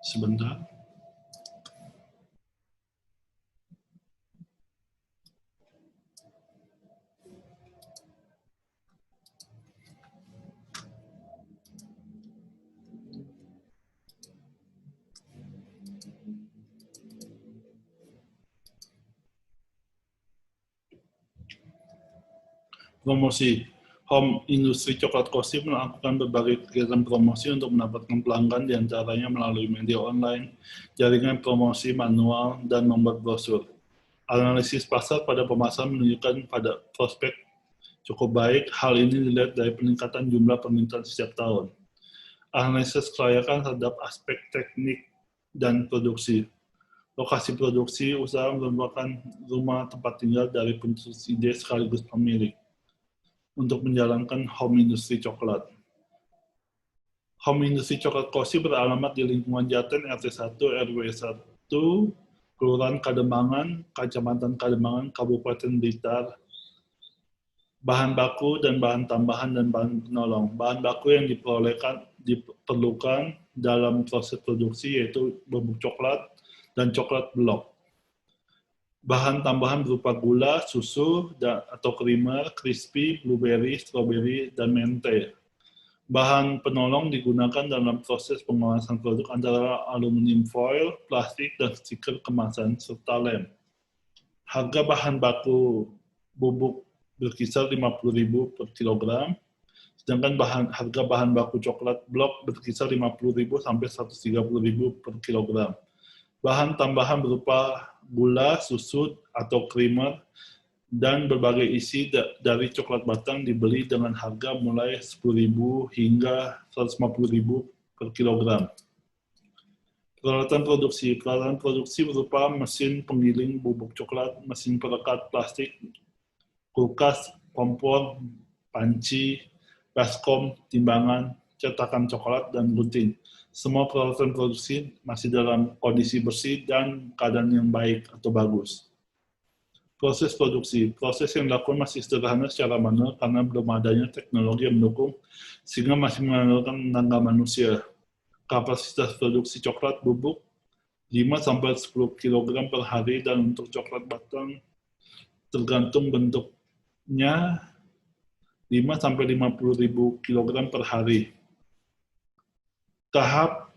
Sebentar. Promosi. Home industri coklat Cosi melakukan berbagai kegiatan promosi untuk mendapatkan pelanggan, diantaranya melalui media online, jaringan promosi manual, dan membuat brosur. Analisis pasar pada pemasaran menunjukkan pada prospek cukup baik. Hal ini dilihat dari peningkatan jumlah permintaan setiap tahun. Analisis kelayakan terhadap aspek teknik dan produksi. Lokasi produksi usaha merupakan rumah tempat tinggal dari pencetus ide sekaligus pemilik untuk menjalankan home industri coklat. Home industri coklat Cosi beralamat di lingkungan Jaten RT 1 RW 1, Kelurahan Kademangan, Kecamatan Kademangan, Kabupaten Blitar. Bahan baku dan bahan tambahan dan bahan penolong. Bahan baku yang diperlukan dalam proses produksi yaitu bubuk coklat dan coklat blok. Bahan tambahan berupa gula, susu, atau creamer, crispy, blueberry, strawberry, dan mente. Bahan penolong digunakan dalam proses pengemasan produk antara aluminium foil, plastik, dan stiker kemasan, serta lem. Harga bahan baku bubuk berkisar 50.000 per kilogram, sedangkan harga bahan baku coklat blok berkisar 50.000 sampai 130.000 per kilogram. Bahan tambahan berupa gula, susu, atau creamer, dan berbagai isi dari coklat batang dibeli dengan harga mulai 10.000 hingga 150.000 per kilogram. Peralatan produksi. Peralatan produksi berupa mesin penggiling bubuk coklat, mesin perekat plastik, kulkas, kompor, panci, baskom, timbangan, cetakan coklat, dan gunting. Semua peralatan produksi masih dalam kondisi bersih dan keadaan yang baik atau bagus. Proses produksi. Proses yang dilakukan masih sederhana secara manual karena belum adanya teknologi yang mendukung sehingga masih mengandalkan tenaga manusia. Kapasitas produksi coklat bubuk 5-10 kg per hari dan untuk coklat batang tergantung bentuknya 5-50.000 kg per hari. Tahap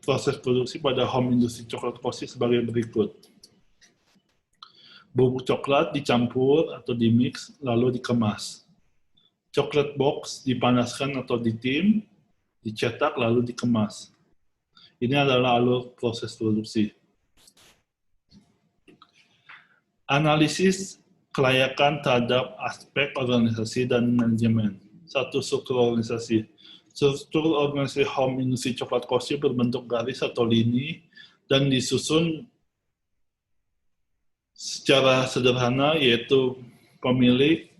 proses produksi pada home industri coklat Cosi sebagai berikut. Bubuk coklat dicampur atau dimix, lalu dikemas. Coklat box dipanaskan atau ditim, dicetak, lalu dikemas. Ini adalah alur proses produksi. Analisis kelayakan terhadap aspek organisasi dan manajemen. 1. Struktur organisasi. Struktur organisasi home industri coklat Cosi berbentuk garis atau lini dan disusun secara sederhana, yaitu pemilik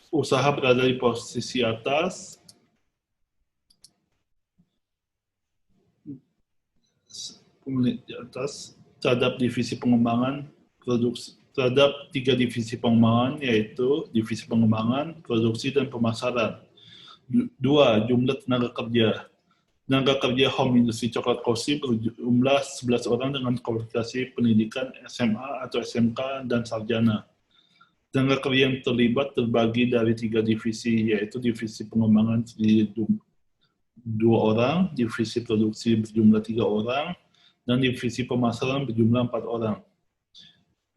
usaha berada di posisi atas, pemilik di atas terhadap divisi pengembangan produksi, terhadap 3 divisi pengembangan, yaitu divisi pengembangan, produksi, dan pemasaran. 2. Jumlah tenaga kerja. Tenaga kerja home industri coklat Cosi berjumlah 11 orang dengan kualifikasi pendidikan SMA atau SMK dan sarjana. Tenaga kerja yang terlibat terbagi dari 3 divisi, yaitu divisi pengembangan 2 orang, divisi produksi berjumlah 3 orang, dan divisi pemasaran berjumlah 4 orang.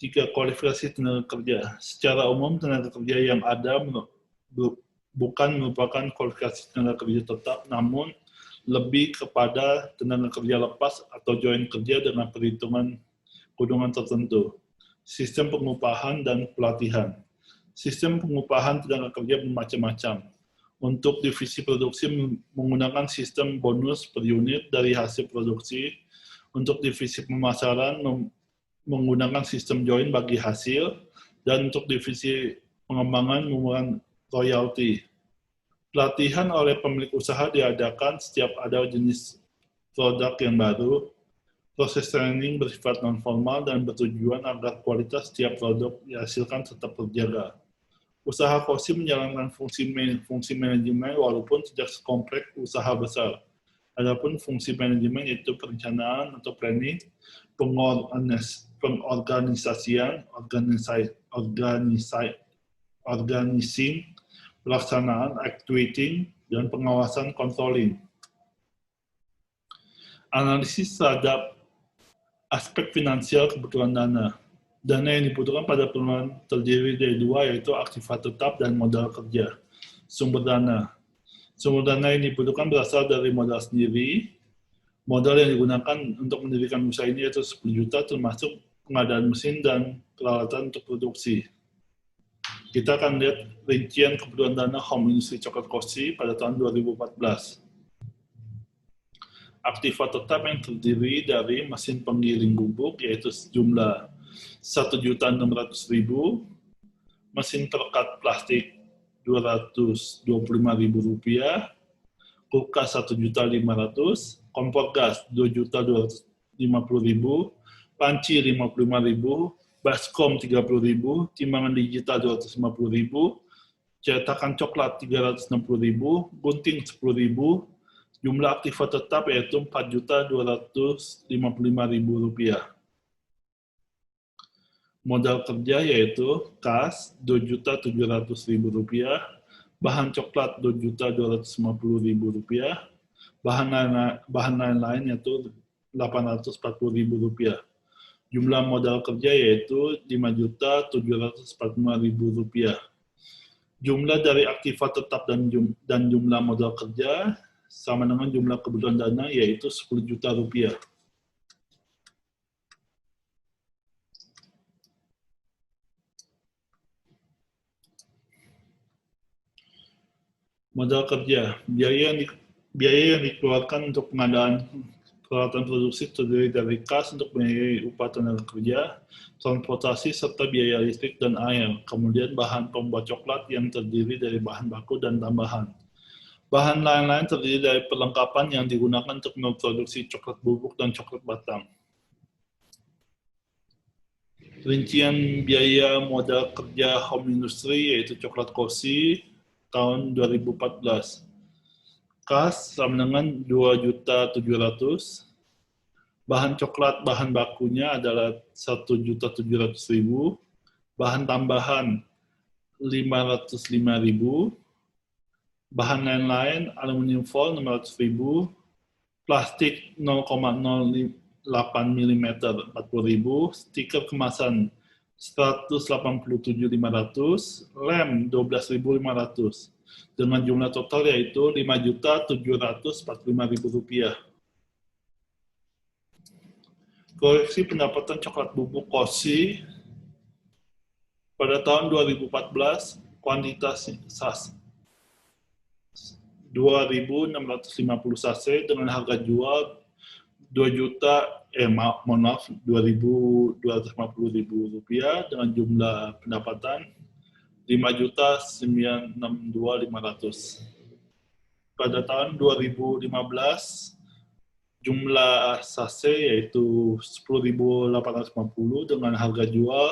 3. Kualifikasi tenaga kerja. Secara umum, tenaga kerja yang ada bukan merupakan kualifikasi tenaga kerja tetap, namun lebih kepada tenaga kerja lepas atau join kerja dengan perhitungan keuntungan tertentu. Sistem pengupahan dan pelatihan. Sistem pengupahan tenaga kerja bermacam-macam. Untuk divisi produksi menggunakan sistem bonus per unit dari hasil produksi. Untuk divisi pemasaran menggunakan sistem join bagi hasil. Dan untuk divisi pengembangan merupakan royalti. Pelatihan oleh pemilik usaha diadakan setiap ada jenis produk yang baru. Proses training bersifat non-formal dan bertujuan agar kualitas setiap produk dihasilkan tetap terjaga. Usaha kosi menjalankan fungsi manajemen walaupun tidak sekompleks usaha besar. Adapun fungsi manajemen yaitu perencanaan atau planning, pengorganisasian, organizing, pelaksanaan, actuating, dan pengawasan controlling. Analisis terhadap aspek finansial kebutuhan dana. Dana yang dibutuhkan pada perumahan terdiri dari dua, yaitu aktiva tetap dan modal kerja. Sumber dana. Sumber dana yang dibutuhkan berasal dari modal sendiri. Modal yang digunakan untuk mendirikan usaha ini yaitu 10 juta, termasuk pengadaan mesin dan peralatan untuk produksi. Kita akan lihat rincian kebutuhan dana home industry coklat kosi pada tahun 2014. Aktiva tetap yang terdiri dari mesin penggiling bubuk yaitu sejumlah 1.600.000, mesin perekat plastik Rp225.000, kulkas 1.500.000, kompor gas 2.250.000, panci 55.000, baskom 30.000, timbangan digital 250.000, cetakan coklat 360.000, gunting 10.000, jumlah aktiva tetap yaitu Rp4.255.000. Modal kerja yaitu kas Rp2.700.000, bahan coklat Rp2.250.000, bahan lain-lain yaitu Rp840.000. Jumlah modal kerja yaitu Rp5.745.000. Jumlah dari aktiva tetap dan jumlah modal kerja sama dengan jumlah kebutuhan dana yaitu Rp10 juta. Modal kerja, biaya yang dikeluarkan untuk pengadaan peralatan produksi terdiri dari kas untuk membiayai upah tenaga kerja, transportasi, serta biaya listrik dan air. Kemudian bahan pembuat coklat yang terdiri dari bahan baku dan tambahan. Bahan lain-lain terdiri dari perlengkapan yang digunakan untuk memproduksi coklat bubuk dan coklat batang. Rincian biaya modal kerja home industry yaitu coklat kosi tahun 2014. Kas sama dengan 2.700.000. Bahan coklat bahan bakunya adalah 1.700.000. Bahan tambahan 505.000. Bahan lain-lain aluminium foil 600.000. Plastik 0,08 mm 40.000. Stiker kemasan 187.500, lem 12.500, dengan jumlah total yaitu Rp5.745.000. Koreksi pendapatan coklat bubuk kosi pada tahun 2014 kuantitas 2.650 sachet dengan harga jual Rp2.250.000 dengan jumlah pendapatan Rp5.962.500. Pada tahun 2015 jumlah sachet yaitu 10.850 dengan harga jual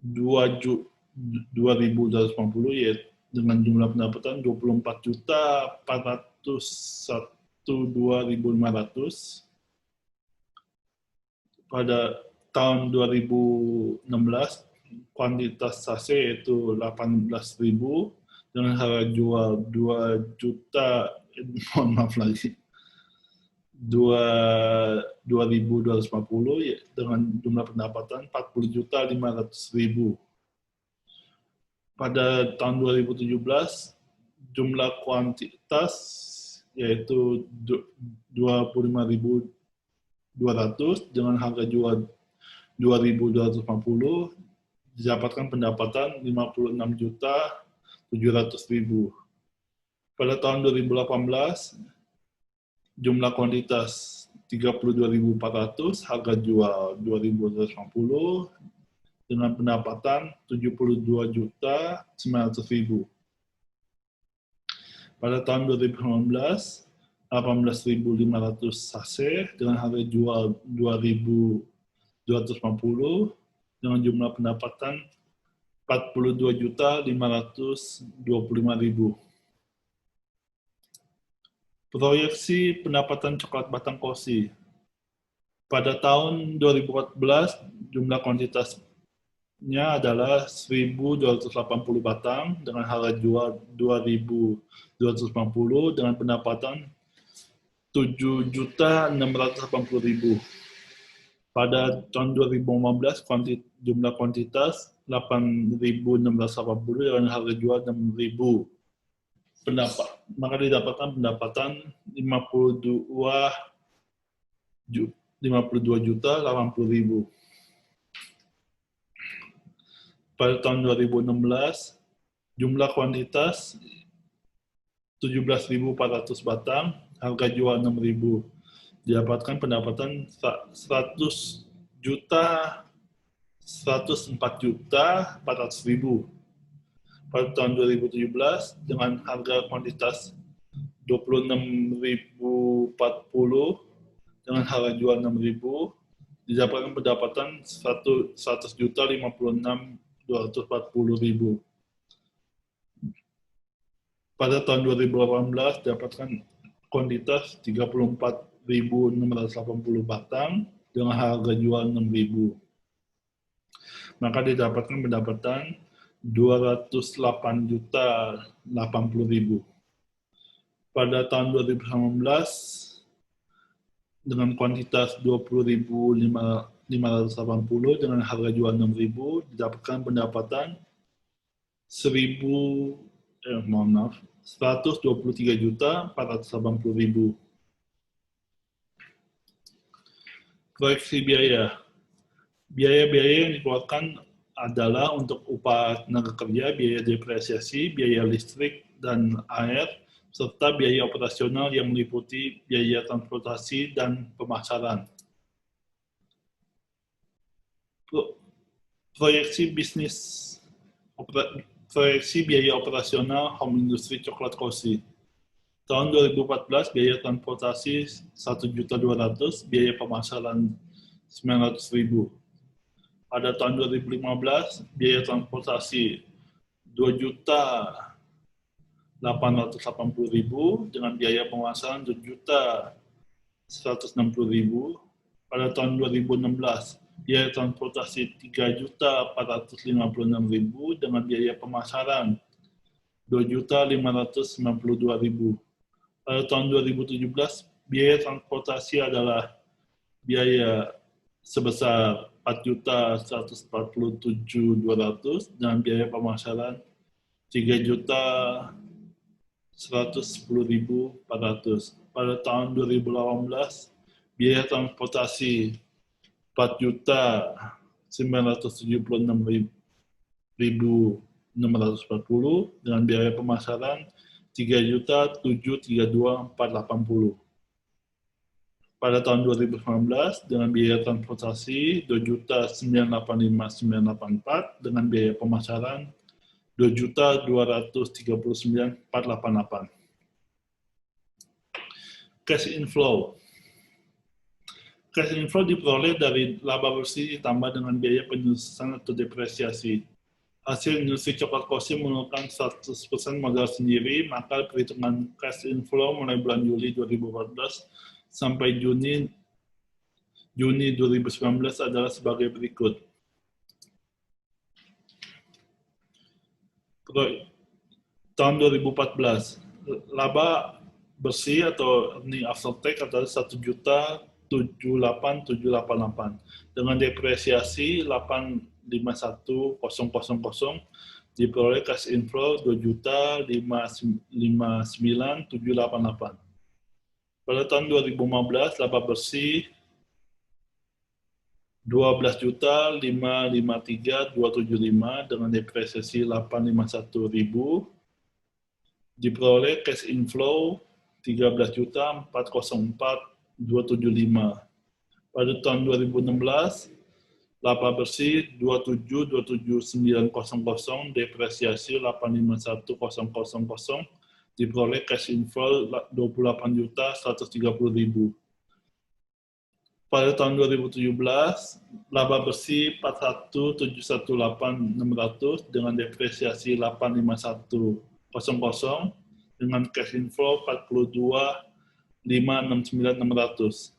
Rp2.250 yaitu dengan jumlah pendapatan Rp24.401.500. Pada tahun 2016, kuantitas sachet yaitu 18.000 dengan harga jual 2.250 dengan jumlah pendapatan 40.500.000. Pada tahun 2017, jumlah kuantitas yaitu 25.200 dengan harga jual 2.250, didapatkan pendapatan 56.700.000. Pada tahun 2018, jumlah kuantitas 32.400, harga jual 2.250, dengan pendapatan 72.900.000. Pada tahun 2019, 18.500 sase dengan harga jual 2.250 dengan jumlah pendapatan 42.525.000. Proyeksi pendapatan coklat batang kosi. Pada tahun 2014, jumlah kuantitasnya adalah 1.280 batang dengan harga jual 2.250 dengan pendapatan 7.680.000. Pada tahun 2015, jumlah kuantitas 8.680 dengan harga jual 6.000. Maka didapatkan pendapatan 52.080.000. Pada tahun 2016, jumlah kuantitas 17.400 batang, harga jual 6.000. Didapatkan pendapatan 104.400.000. Pada tahun 2017 dengan harga kuantitas 26.040 dengan harga jual 6.000 didapatkan pendapatan 100.056.240.000. Pada tahun 2018 didapatkan kuantitas 34.680 batang dengan harga jual 6.000. Maka didapatkan pendapatan 208.080.000. Pada tahun 2019 dengan kuantitas 20.580 dengan harga jual 6.000 didapatkan pendapatan 123.480.000. Proyeksi biaya. Biaya-biaya yang dikeluarkan adalah untuk upah tenaga kerja, biaya depresiasi, biaya listrik dan air, serta biaya operasional yang meliputi biaya transportasi dan pemasaran. Proyeksi biaya operasional home industry coklat kosi. Tahun 2014 biaya transportasi 1.200.000, biaya pemasaran 900.000. Pada tahun 2015 biaya transportasi 2.880.000 dengan biaya pemasaran 2.160.000. Pada tahun 2016 biaya transportasi 3.456.000 dengan biaya pemasaran 2.592.000. Pada tahun 2017 biaya transportasi adalah biaya sebesar 4.147.200 dengan biaya pemasaran 3.110.400. Pada tahun 2018 biaya transportasi 4.976.640 dengan biaya pemasaran 3.732.480. Pada tahun 2019 dengan biaya transportasi 2.985.984 dengan biaya pemasaran 2.239.488. Cash inflow. Cash inflow diperoleh dari laba bersih ditambah dengan biaya penyusutan atau depresiasi. Hasil industri coklat kosi menggunakan 100% modal sendiri, maka perhitungan cash inflow mulai bulan Juli 2014 sampai Juni 2019 adalah sebagai berikut. Tahun 2014, laba bersih atau earning after tax adalah 1.078.788 dengan depresiasi 851.000 diperoleh cash inflow 2.559.788. Pada tahun 2015, laba bersih 12.553.275 dengan depresiasi 851.000 diperoleh cash inflow 13.404.275. Pada tahun 2016, Laba bersih 27.900, depresiasi 851.000, diperoleh cash inflow 28.130.000. Pada tahun 2017, laba bersih 41.718.600 dengan depresiasi 851.000 dengan cash inflow 42.569.600.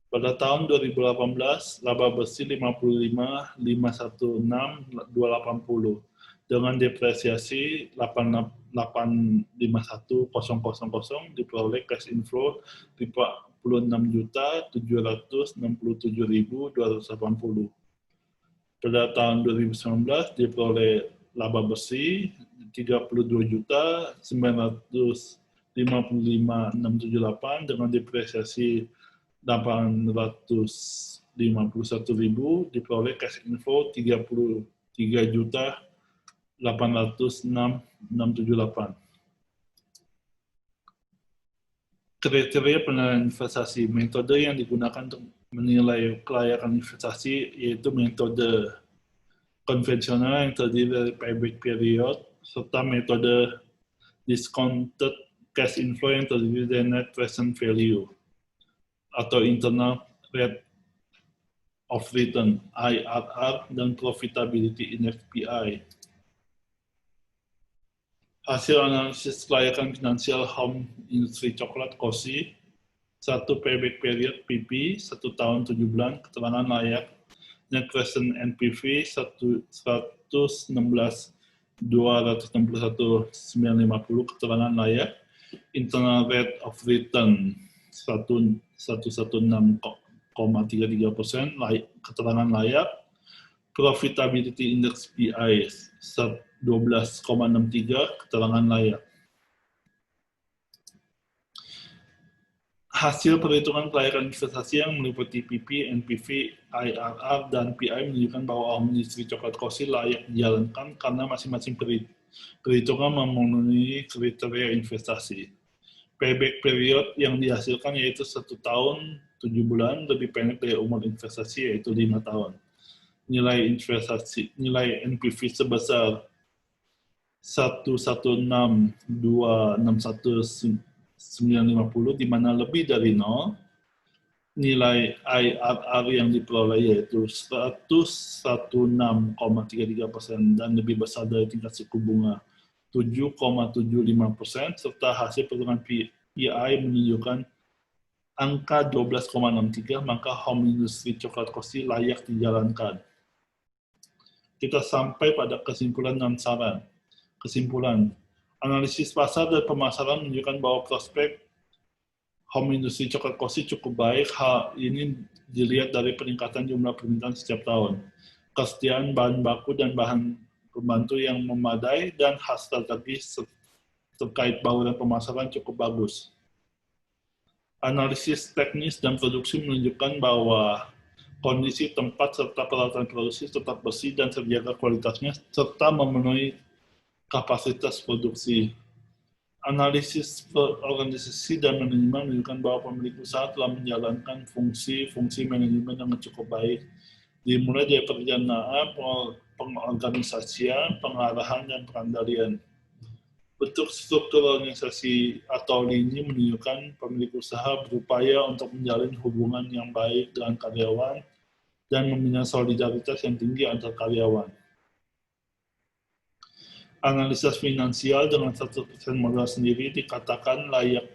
Pada tahun 2018, laba bersih 55.516.280 dengan depresiasi 851.000 diperoleh cash inflow 46.767.280. Pada tahun 2019 diperoleh laba bersih 32.955.678 dengan depresiasi 851.000 diperoleh cash inflow 33.806.678. Kriteria penilaian investasi. Metode yang digunakan untuk menilai kelayakan investasi yaitu metode konvensional yang terdiri dari payback period serta metode discounted cash inflow yang terdiri dari net present value atau internal rate of return IRR dan profitability index PI. Hasil analisis kelayakan finansial home industri coklat KOSI, 1 payback period PP 1 tahun 7 bulan keterangan layak, net present NPV 116.261.950 keterangan layak, internal rate of return 116,33% keterangan layak, profitability index PI 12,63 keterangan layak. Hasil perhitungan kelayakan investasi yang meliputi PP, NPV, IRR, dan PI menunjukkan bahwa home industri coklat KOSI layak dijalankan karena masing-masing perhitungan memenuhi kriteria investasi. Payback period yang dihasilkan yaitu 1 tahun 7 bulan, lebih pendek dari umur investasi yaitu 5 tahun. Nilai NPV sebesar 116.261.950 di mana lebih dari 0, nilai IRR yang diperoleh yaitu 116,33% dan lebih besar dari tingkat suku bunga 7,75%, serta hasil perhitungan PI menunjukkan angka 12,63, maka home industry coklat KOSI layak dijalankan. Kita sampai pada kesimpulan dan saran. Kesimpulan, analisis pasar dan pemasaran menunjukkan bahwa prospek home industry coklat KOSI cukup baik. Hal ini dilihat dari peningkatan jumlah permintaan setiap tahun, kesediaan bahan baku dan bahan pembantu yang memadai, dan khas strategis terkait bauran pemasaran cukup bagus. Analisis teknis dan produksi menunjukkan bahwa kondisi tempat serta peralatan produksi tetap bersih dan terjaga kualitasnya, serta memenuhi kapasitas produksi. Analisis organisasi dan manajemen menunjukkan bahwa pemilik usaha telah menjalankan fungsi manajemen yang cukup baik, dimulai dari perencanaan, pengorganisasian, pengarahan, dan pengendalian. Bentuk struktur organisasi atau lini menunjukkan pemilik usaha berupaya untuk menjalin hubungan yang baik dengan karyawan dan membina solidaritas yang tinggi antar karyawan. Analisis finansial dengan 100% modal sendiri dikatakan layak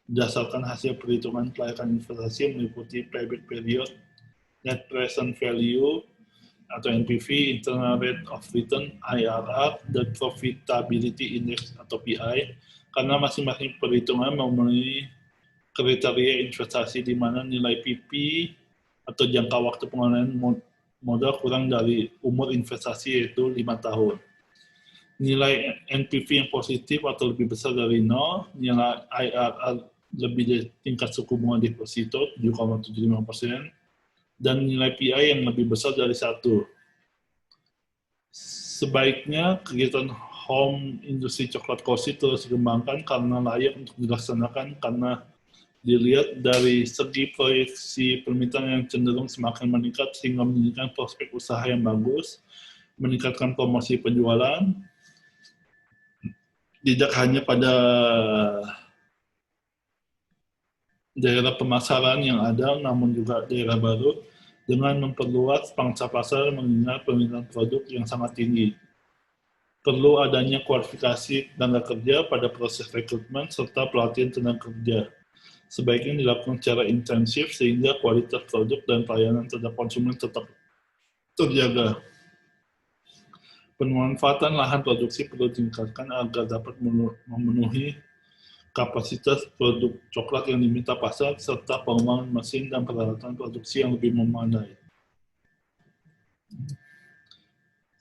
berdasarkan hasil perhitungan kelayakan investasi meliputi payback period, net present value atau NPV, internal rate of return IRR, dan profitability index atau PI, karena masing-masing perhitungan memenuhi kriteria investasi di mana nilai PP atau jangka waktu pengeluaran modal kurang dari umur investasi yaitu 5 tahun. Nilai NPV yang positif atau lebih besar dari 0, nilai IRR lebih dari tingkat suku bunga deposito 7,75%, dan nilai PI yang lebih besar dari 1. Sebaiknya kegiatan home industri coklat KOSI terus dikembangkan karena layak untuk dilaksanakan karena Dilihat dari segi proyeksi permintaan yang cenderung semakin meningkat sehingga menjadikan prospek usaha yang bagus, meningkatkan promosi penjualan, tidak hanya pada daerah pemasaran yang ada, namun juga daerah baru, dengan memperluas pangsa pasar mengingat permintaan produk yang sangat tinggi. Perlu adanya kualifikasi tenaga kerja pada proses rekrutmen serta pelatihan tenaga kerja. Sebaiknya dilakukan secara intensif sehingga kualitas produk dan pelayanan terhadap konsumen tetap terjaga. Pemanfaatan lahan produksi perlu ditingkatkan agar dapat memenuhi kapasitas produk coklat yang diminta pasar serta pengembangan mesin dan peralatan produksi yang lebih memadai.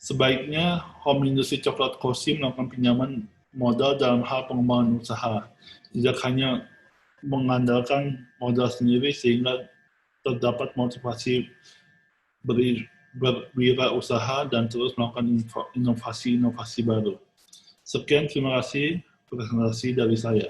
Sebaiknya home industry coklat Koshi melakukan pinjaman modal dalam hal pengembangan usaha, tidak hanya mengandalkan modal sendiri sehingga terdapat motivasi berwirausaha dan terus melakukan inovasi-inovasi baru. Sekian, terima kasih presentasi dari saya.